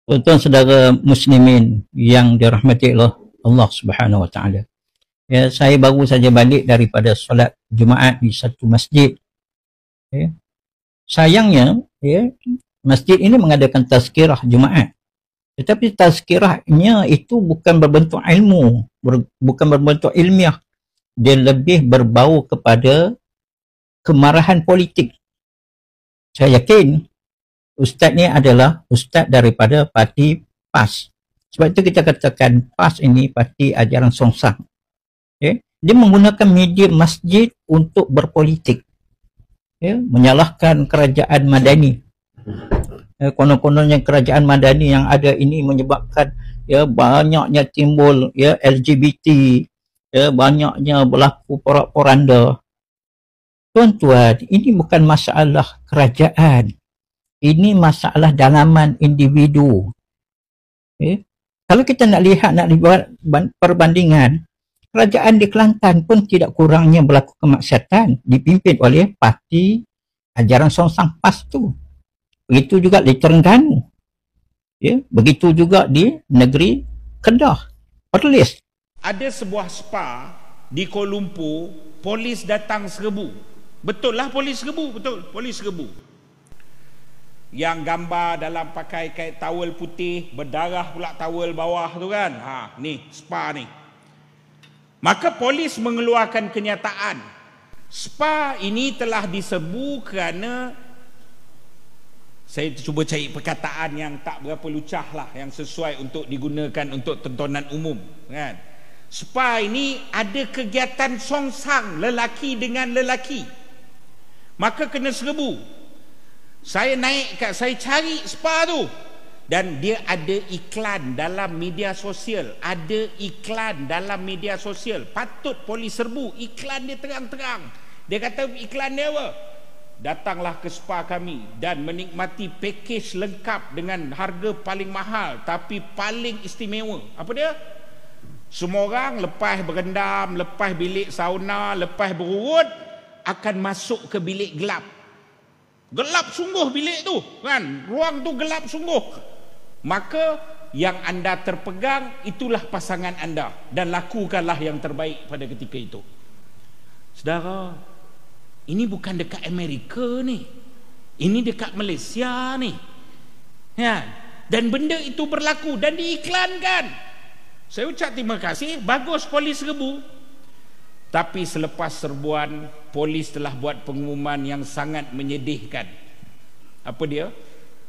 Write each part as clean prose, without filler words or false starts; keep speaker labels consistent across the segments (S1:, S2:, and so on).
S1: Tuan-tuan saudara muslimin yang dirahmati Allah Subhanahu Wa Taala. Ya, saya baru saja balik daripada solat Jumaat di satu masjid. Ya. Sayangnya, ya, masjid ini mengadakan tazkirah Jumaat. Tetapi tazkirahnya itu bukan berbentuk ilmu, bukan berbentuk ilmiah. Dia lebih berbau kepada kemarahan politik. Saya yakin ustaz ni adalah ustaz daripada parti PAS. Sebab itu kita katakan PAS ini parti ajaran Songsang. Okay? Dia menggunakan media masjid untuk berpolitik. Okay? Menyalahkan kerajaan Madani. Konon-kononnya kerajaan Madani yang ada ini menyebabkan ya banyaknya timbul ya LGBT, ya banyaknya berlaku porak-poranda. Tuan-tuan, ini bukan masalah kerajaan. Ini masalah dalaman individu. Okay? Kalau kita nak lihat, nak buat perbandingan, kerajaan di Kelantan pun tidak kurangnya berlaku kemaksiatan dipimpin oleh parti ajaran Songsang PAS tu. Begitu juga di Terengganu. Ya? Begitu juga di negeri Kedah, Perlis.
S2: Ada sebuah spa di Kuala Lumpur, polis datang 1,000. Betul lah polis 1,000, betul, polis 1,000. Yang gambar dalam pakai kait towel putih, berdarah pula towel bawah tu kan. Ni spa ni. Maka polis mengeluarkan kenyataan. Spa ini telah diserbu kerana, saya cuba cari perkataan yang tak berapa lucah lah, yang sesuai untuk digunakan untuk tontonan umum kan. Spa ini ada kegiatan songsang lelaki dengan lelaki. Maka kena 1,000. Saya naik kat, saya cari spa tu. Dan dia ada iklan dalam media sosial. Ada iklan dalam media sosial. Patut polis serbu. Iklan dia terang-terang. Dia kata iklan dia apa? Datanglah ke spa kami dan menikmati pakej lengkap dengan harga paling mahal tapi paling istimewa. Apa dia? Semua orang lepas berendam, lepas bilik sauna, lepas berurut, akan masuk ke bilik gelap. Gelap sungguh bilik tu kan, ruang tu gelap sungguh. Maka yang anda terpegang itulah pasangan anda dan lakukanlah yang terbaik pada ketika itu. Saudara, ini bukan dekat Amerika ni, ini dekat Malaysia ni ya. Dan benda itu berlaku dan diiklankan. Saya ucap terima kasih, bagus polis 1,000. Tapi selepas serbuan, polis telah buat pengumuman yang sangat menyedihkan. Apa dia?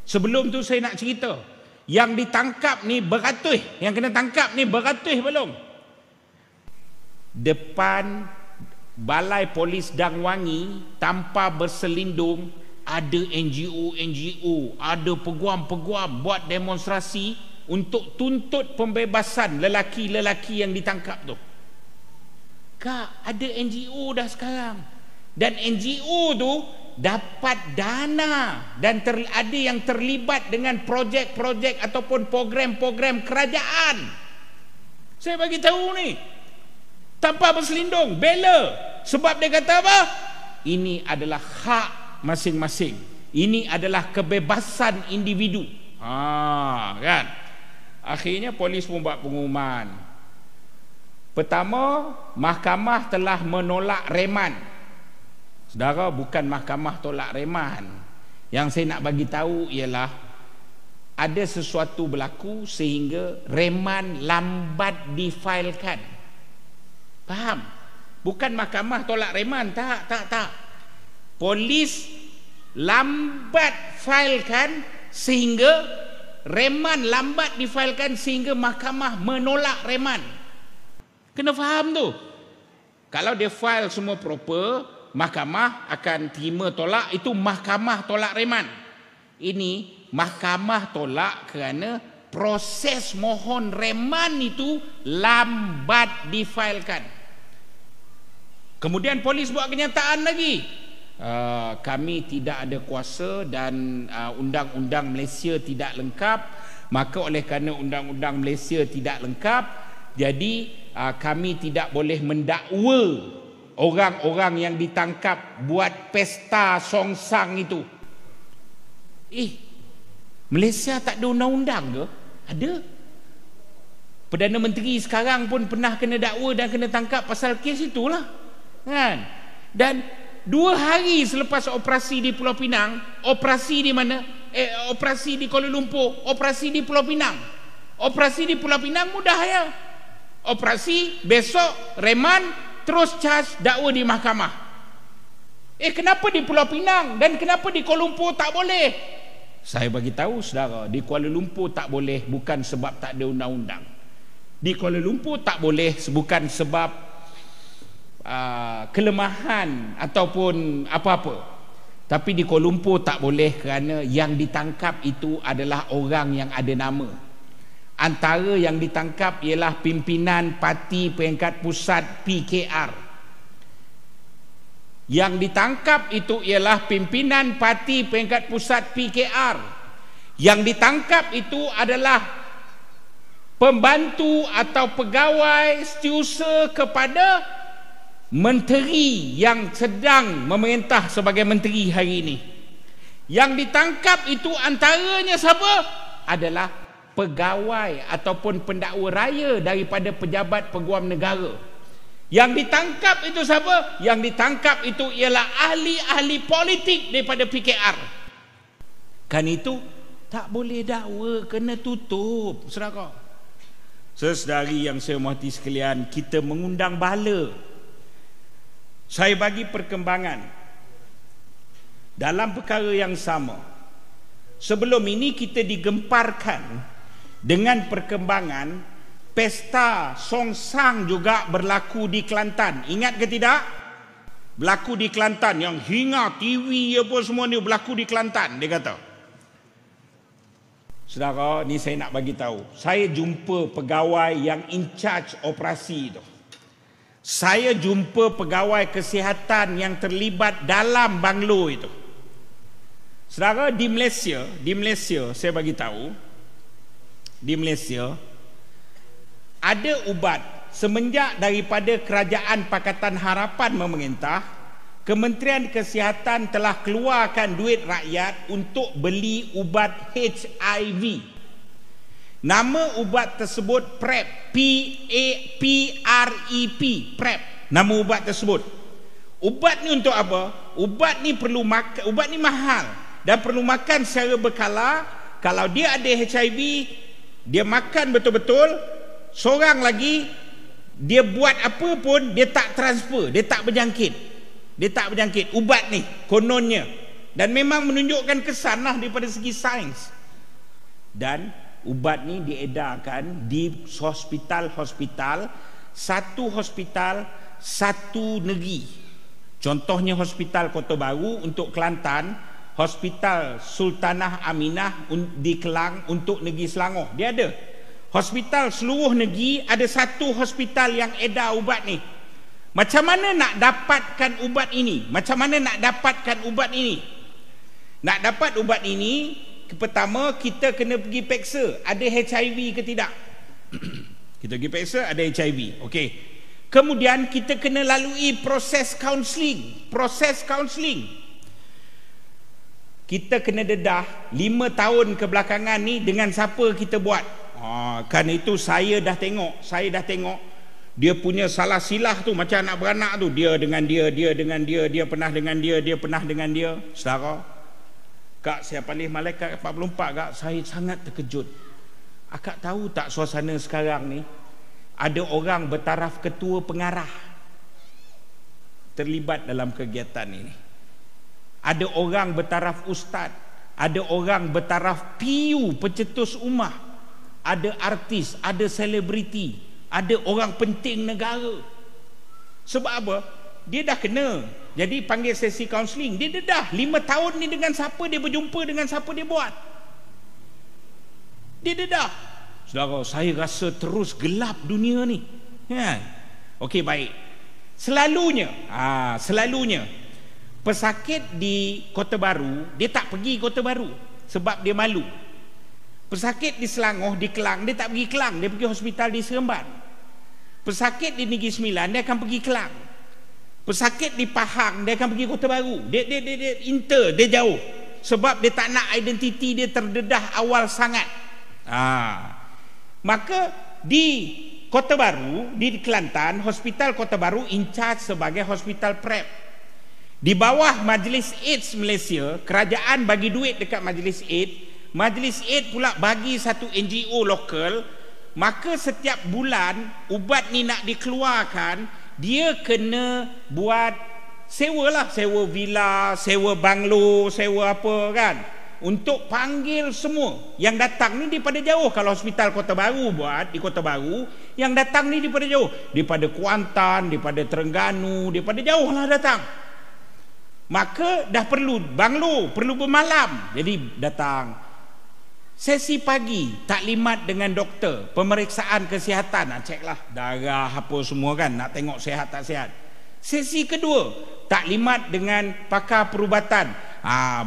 S2: Sebelum tu saya nak cerita, yang ditangkap ni beratus, yang kena tangkap ni beratus belum. Depan balai polis Dangwangi tanpa berselindung, ada NGO, ada peguam-peguam buat demonstrasi untuk tuntut pembebasan lelaki-lelaki yang ditangkap tu. Kak, ada NGO dah sekarang. Dan NGO tu dapat dana dan ada yang terlibat dengan projek-projek ataupun program-program kerajaan. Saya bagi tahu ni. Tanpa berselindung, bela. Sebab dia kata apa? Ini adalah hak masing-masing. Ini adalah kebebasan individu. Kan? Akhirnya polis pun buat pengumuman. Pertama, mahkamah telah menolak reman. Saudara, bukan mahkamah tolak reman. Yang saya nak bagi tahu ialah ada sesuatu berlaku sehingga reman lambat difailkan. Faham? Bukan mahkamah tolak reman, tak. Polis lambat failkan sehingga reman lambat difailkan sehingga mahkamah menolak reman. Kena faham tu. Kalau dia file semua proper, mahkamah akan terima tolak, itu mahkamah tolak reman. Ini mahkamah tolak kerana proses mohon reman itu lambat difailkan. Kemudian polis buat kenyataan lagi. Kami tidak ada kuasa dan undang-undang Malaysia tidak lengkap. Maka oleh kerana undang-undang Malaysia tidak lengkap, jadi kami tidak boleh mendakwa orang-orang yang ditangkap buat pesta songsang itu. Malaysia tak ada undang-undang ke? Ada. Perdana Menteri sekarang pun pernah kena dakwa dan kena tangkap pasal kes itulah, kan? Dan 2 hari selepas operasi di Pulau Pinang, operasi di mana? Operasi di Kuala Lumpur, operasi di Pulau Pinang. Operasi di Pulau Pinang mudah ya. Operasi, besok reman, terus charge dakwa di mahkamah. Kenapa di Pulau Pinang dan kenapa di Kuala Lumpur tak boleh? Saya bagi tahu saudara, di Kuala Lumpur tak boleh bukan sebab tak ada undang-undang. Di Kuala Lumpur tak boleh bukan sebab kelemahan ataupun apa-apa. Tapi di Kuala Lumpur tak boleh kerana yang ditangkap itu adalah orang yang ada nama. Antara yang ditangkap ialah pimpinan parti peringkat pusat PKR. Yang ditangkap itu ialah pimpinan parti peringkat pusat PKR. Yang ditangkap itu adalah pembantu atau pegawai setiausaha kepada menteri yang sedang memerintah sebagai menteri hari ini. Yang ditangkap itu antaranya siapa? Adalah pegawai ataupun pendakwa raya daripada pejabat peguam negara. Yang ditangkap itu siapa? Yang ditangkap itu ialah ahli-ahli politik daripada PKR. Kan itu tak boleh dakwa, kena tutup, saudara. Sesedari yang saya hormati sekalian, kita mengundang bala. Saya bagi perkembangan dalam perkara yang sama. Sebelum ini kita digemparkan dengan perkembangan pesta songsang juga berlaku di Kelantan. Ingat ke tidak? Berlaku di Kelantan, yang hingga TV apa semua ni berlaku di Kelantan, dia kata. Saudara, ni saya nak bagi tahu. Saya jumpa pegawai yang in charge operasi itu. Saya jumpa pegawai kesihatan yang terlibat dalam banglo itu. Saudara, di Malaysia saya bagi tahu, di Malaysia ada ubat semenjak daripada Kerajaan Pakatan Harapan memerintah, Kementerian Kesihatan telah keluarkan duit rakyat untuk beli ubat HIV. Nama ubat tersebut PrEP, P-A-P-R-E-P, PrEP. Nama ubat tersebut. Ubat ni untuk apa? Ubat ni perlu makan, ubat ni mahal dan perlu makan secara berkala. Kalau dia ada HIV, dia makan betul-betul. Seorang lagi, dia buat apa pun dia tak transfer, dia tak berjangkit. Dia tak berjangkit ubat ni kononnya, dan memang menunjukkan kesan lah daripada segi sains. Dan ubat ni diedarkan di hospital-hospital, satu hospital satu negeri. Contohnya Hospital Kota Baru untuk Kelantan, Hospital Sultanah Aminah di Kelang untuk negeri Selangor. Dia ada hospital seluruh negeri, ada satu hospital yang edar ubat ni. Macam mana nak dapatkan ubat ini? Macam mana nak dapatkan ubat ini? Nak dapat ubat ini, pertama kita kena pergi periksa ada HIV ke tidak. Kita pergi periksa ada HIV. Okey. Kemudian kita kena lalui proses kaunseling. Kita kena dedah 5 tahun kebelakangan ni dengan siapa kita buat. Kan itu saya dah tengok. Dia punya salah silah tu macam anak beranak tu. Dia dengan dia, dia dengan dia pernah dengan dia pernah dengan dia. Saudara, Kak, saya panggil malaikat 44, Kak, saya sangat terkejut. Akak tahu tak suasana sekarang ni? Ada orang bertaraf ketua pengarah terlibat dalam kegiatan ini. Ada orang bertaraf ustaz. Ada orang bertaraf PU, pencetus ummah. Ada artis, ada selebriti, ada orang penting negara. Sebab apa? Dia dah kena. Jadi panggil sesi kaunseling. Dia dah 5 tahun ni dengan siapa dia berjumpa, dengan siapa dia buat. Dia dah. Saudara, saya rasa terus gelap dunia ni. Kan? Okey, baik. Selalunya pesakit di Kota Baru, dia tak pergi Kota Baru sebab dia malu. Pesakit di Selangor, di Kelang, dia tak pergi Kelang, dia pergi hospital di Seremban. Pesakit di Negeri Sembilan, dia akan pergi Kelang. Pesakit di Pahang, dia akan pergi Kota Baru. Dia jauh. sebab dia tak nak identiti dia terdedah awal sangat. Maka di Kota Baru, di Kelantan, Hospital Kota Baru in charge sebagai hospital PrEP. Di bawah Majlis AIDS Malaysia, kerajaan bagi duit dekat Majlis AIDS pula bagi satu NGO lokal. Maka setiap bulan ubat ni nak dikeluarkan, dia kena buat sewa lah, sewa villa, sewa banglo, sewa apa kan, untuk panggil semua yang datang ni daripada jauh. Kalau Hospital Kota Baru buat di Kota Baru, yang datang ni daripada jauh, daripada Kuantan, daripada Terengganu, daripada jauh lah datang. Maka dah perlu banglo, perlu bermalam. Jadi datang sesi pagi, taklimat dengan doktor, pemeriksaan kesihatan, nak cek lah darah apa semua kan, nak tengok sihat tak sihat. Sesi kedua, taklimat dengan pakar perubatan.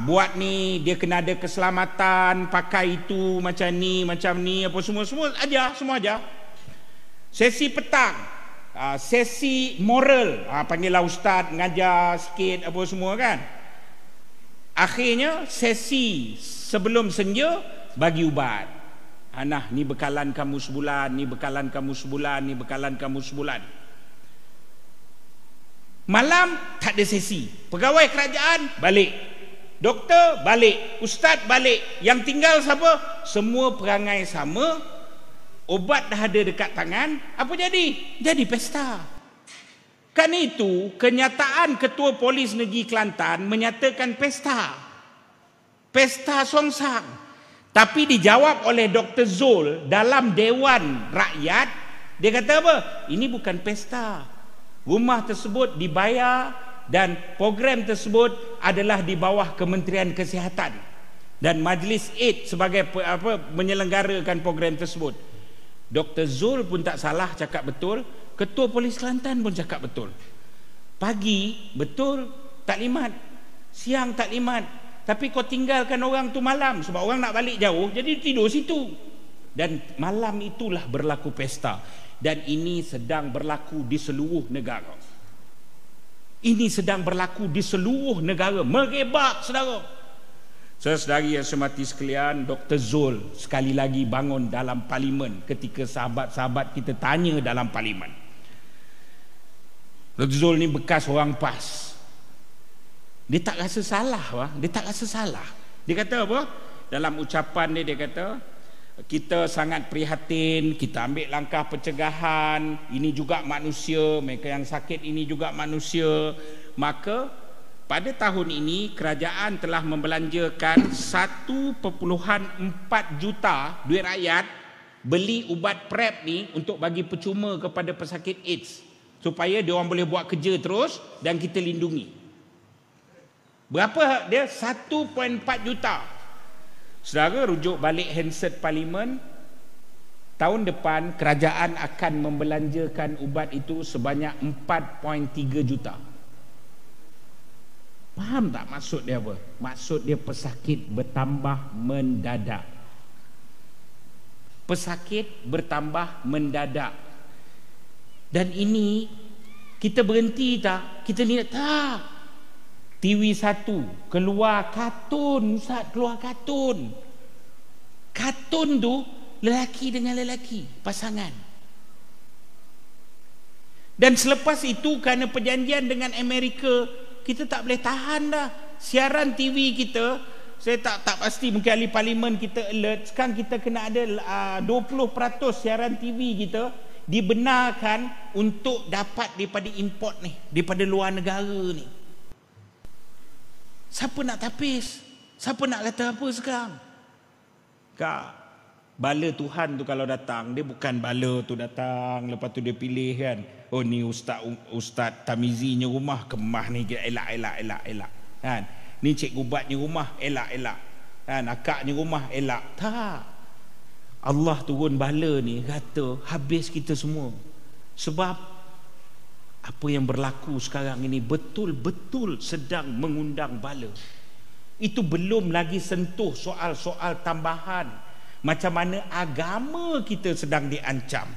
S2: Buat ni dia kena ada keselamatan, pakai itu macam ni apa semua ajar, semua ajar. Sesi petang, sesi moral, panggillah ustaz mengajar sikit apa semua kan. Akhirnya sesi sebelum senja bagi ubat. Nah, ni bekalan kamu sebulan, ni bekalan kamu sebulan, ni bekalan kamu sebulan. Malam tak ada sesi. Pegawai kerajaan balik, doktor balik, ustaz balik. Yang tinggal siapa? Semua perangai sama. Obat dah ada dekat tangan. Apa jadi? Jadi pesta. Kan itu kenyataan Ketua Polis Negeri Kelantan menyatakan pesta. Pesta songsang. Tapi dijawab oleh Dr. Zul dalam Dewan Rakyat. Dia kata apa? Ini bukan pesta. Rumah tersebut dibayar dan program tersebut adalah di bawah Kementerian Kesihatan. Dan Majlis AIDS sebagai menyelenggarakan program tersebut. Dr. Zul pun tak salah, cakap betul. Ketua Polis Kelantan pun cakap betul. Pagi betul taklimat, siang taklimat, tapi kau tinggalkan orang tu malam sebab orang nak balik jauh, jadi tidur situ. Dan malam itulah berlaku pesta. Dan ini sedang berlaku di seluruh negara. Ini sedang berlaku di seluruh negara. Merebak, saudara. Saudari yang saya hormati sekalian, Dr. Zul sekali lagi bangun dalam parlimen ketika sahabat-sahabat kita tanya dalam parlimen. Dr. Zul ni bekas orang PAS. Dia tak rasa salah, dia tak rasa salah. Dia kata apa? Dalam ucapan dia kata, kita sangat prihatin, kita ambil langkah pencegahan, ini juga manusia, mereka yang sakit ini juga manusia. Maka pada tahun ini kerajaan telah membelanjakan 1.4 juta duit rakyat beli ubat PrEP ni untuk bagi percuma kepada pesakit AIDS supaya dia orang boleh buat kerja terus dan kita lindungi. Berapa dia? 1.4 juta. Saudara, rujuk balik handset parlimen, tahun depan kerajaan akan membelanjakan ubat itu sebanyak 4.3 juta. Faham tak maksud dia apa? Maksud dia pesakit bertambah mendadak. Pesakit bertambah mendadak. Dan ini kita berhenti tak? Kita lihat tak? TV1 keluar kartun, Ustaz, keluar kartun. Kartun tu lelaki dengan lelaki, pasangan. Dan selepas itu kerana perjanjian dengan Amerika, kita tak boleh tahan dah. Siaran TV kita, saya tak pasti, mungkin ahli parlimen kita alert. Sekarang kita kena ada 20% siaran TV kita dibenarkan untuk dapat daripada import ni, daripada luar negara ni. Siapa nak tapis? Siapa nak kata apa sekarang? Kak, bala Tuhan tu kalau datang, dia bukan bala tu datang lepas tu dia pilih kan. Oh ni ustaz tamizinya rumah kemah ni elak. Kan? Ni cikgu ubatnya rumah elak. Kan? Akaknya rumah elak. Tak. Allah turun bala ni kata habis kita semua. Sebab apa yang berlaku sekarang ini betul-betul sedang mengundang bala. Itu belum lagi sentuh soal-soal tambahan. Macam mana agama kita sedang diancam.